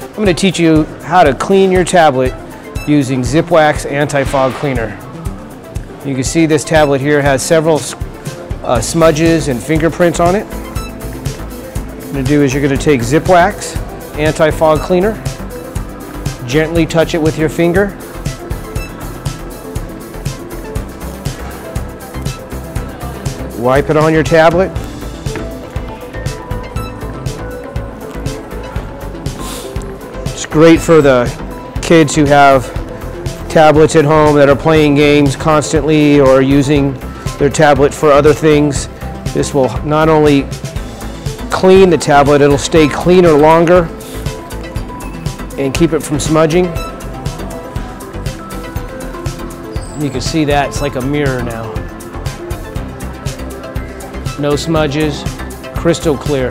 I'm going to teach you how to clean your tablet using Wax Antifog Cleaner. You can see this tablet here has several smudges and fingerprints on it. What you're going to do is you're going to take Wax Antifog Cleaner, gently touch it with your finger, wipe it on your tablet. It's great for the kids who have tablets at home that are playing games constantly or using their tablet for other things. This will not only clean the tablet, it'll stay cleaner longer and keep it from smudging. You can see that it's like a mirror now. No smudges, crystal clear.